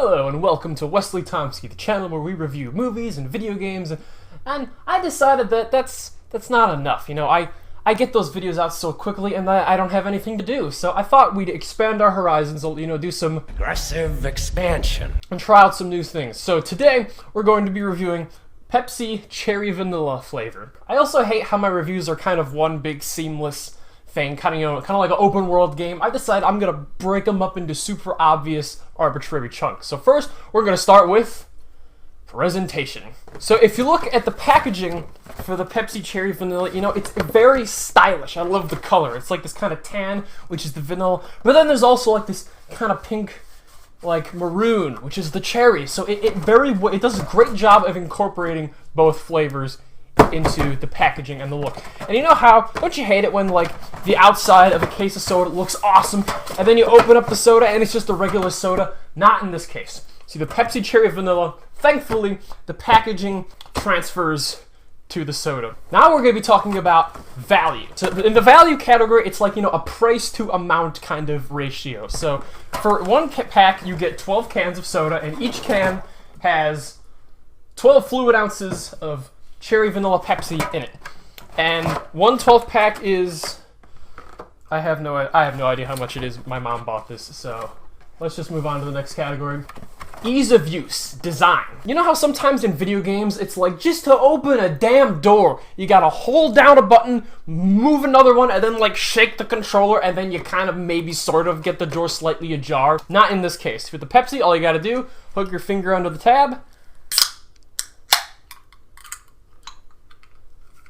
Hello and welcome to Wesley Tomsky, the channel where we review movies and video games, and I decided that that's not enough. You know, I get those videos out so quickly and I don't have anything to do, so I thought we'd expand our horizons, you know, do some aggressive expansion and try out some new things. So today we're going to be reviewing Pepsi Cherry Vanilla flavor. I also hate how my reviews are kind of one big seamless thing, kind of like an open world game. I decided I'm gonna break them up into super obvious arbitrary chunks. So first, we're gonna start with presentation. So if you look at the packaging for the Pepsi Cherry Vanilla, you know, it's very stylish. I love the color. It's like this kind of tan, which is the vanilla, but then there's also like this kind of pink, like maroon, which is the cherry. So it does a great job of incorporating both flavors into the packaging and the look. And you know how, don't you hate it when like the outside of a case of soda looks awesome and then you open up the soda and it's just a regular soda? Not in this case. See, the Pepsi Cherry Vanilla, thankfully the packaging transfers to the soda. Now we're going to be talking about value. So in the value category, it's like, you know, a price to amount kind of ratio. So for one pack you get 12 cans of soda, and each can has 12 fluid ounces of Cherry Vanilla Pepsi in it. And one 12 pack is, I have no idea how much it is. My mom bought this, so let's just move on to the next category. Ease of use, design. You know how sometimes in video games it's like, just to open a damn door, you gotta hold down a button, move another one, and then like shake the controller, and then you kind of maybe sort of get the door slightly ajar? Not in this case. With the Pepsi, all you gotta do, hook your finger under the tab,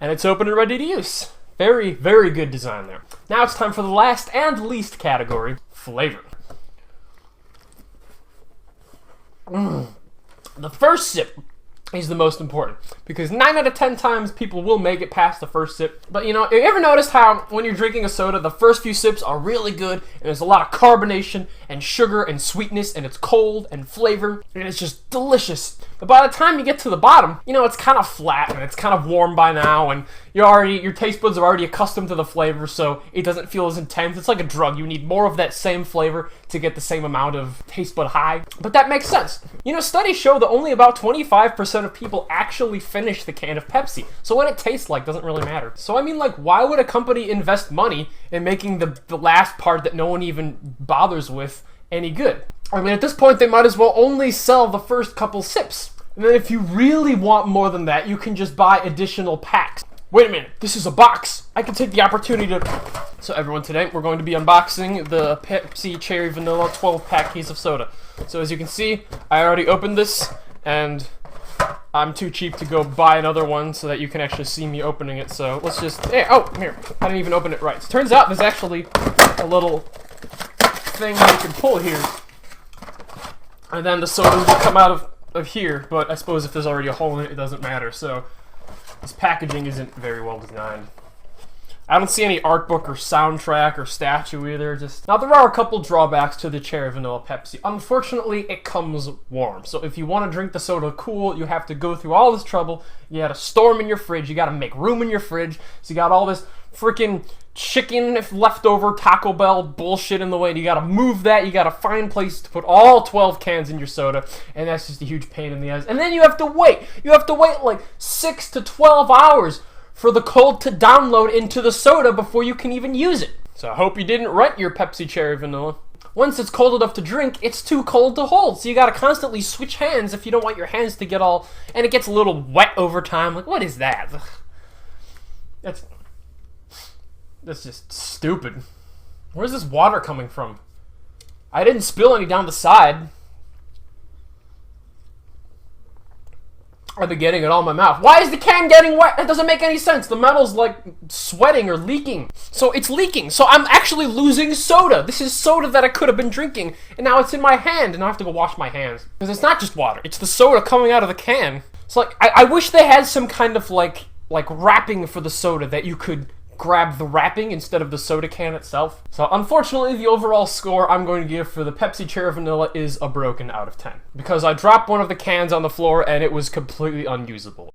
and it's open and ready to use. Very, very good design there. Now it's time for the last and least category, flavor. The first sip is the most important, because 9 out of 10 times people will make it past the first sip. But you know, have you ever noticed how when you're drinking a soda, the first few sips are really good, and there's a lot of carbonation and sugar and sweetness, and it's cold and flavor, and it's just delicious. But by the time you get to the bottom, you know, it's kind of flat and it's kind of warm by now, and your taste buds are already accustomed to the flavor, so it doesn't feel as intense. It's like a drug. You need more of that same flavor to get the same amount of taste bud high. But that makes sense. You know, studies show that only about 25% of people actually finish the can of Pepsi. So what it tastes like doesn't really matter. So I mean, like, why would a company invest money in making the last part that no one even bothers with any good? I mean, at this point, they might as well only sell the first couple sips. And then if you really want more than that, you can just buy additional packs. Wait a minute, this is a box. I can take the opportunity to... So everyone, today we're going to be unboxing the Pepsi Cherry Vanilla 12-pack case of soda. So as you can see, I already opened this, and I'm too cheap to go buy another one so that you can actually see me opening it. So let's just... Hey, oh, here, I didn't even open it right. So it turns out there's actually a little thing you can pull here, and then the sodas will come out of here, but I suppose if there's already a hole in it, it doesn't matter. So this packaging isn't very well designed. I don't see any art book or soundtrack or statue either. Now there are a couple drawbacks to the Cherry Vanilla Pepsi. Unfortunately, it comes warm. So if you want to drink the soda cool, you have to go through all this trouble. You gotta store them in your fridge. You gotta make room in your fridge. So you got all this freaking chicken leftover Taco Bell bullshit in the way, and you gotta move that. You gotta find places to put all 12 cans in your soda, and that's just a huge pain in the ass. And then you have to wait. You have to wait like 6 to 12 hours for the cold to download into the soda before you can even use it. So I hope you didn't rent your Pepsi Cherry Vanilla. Once it's cold enough to drink, it's too cold to hold, so you gotta constantly switch hands if you don't want your hands to get all... And it gets a little wet over time. Like, what is that? That's just stupid. Where's this water coming from? I didn't spill any down the side. I've been getting it all in my mouth. Why is the can getting wet? That doesn't make any sense. The metal's like sweating or leaking. So it's leaking. So I'm actually losing soda. This is soda that I could have been drinking, and now it's in my hand, and I have to go wash my hands. Because it's not just water. It's the soda coming out of the can. It's like, I wish they had some kind of like wrapping for the soda that you could grab the wrapping instead of the soda can itself. So unfortunately, the overall score I'm going to give for the Pepsi Cherry Vanilla is a broken out of 10. Because I dropped one of the cans on the floor and it was completely unusable.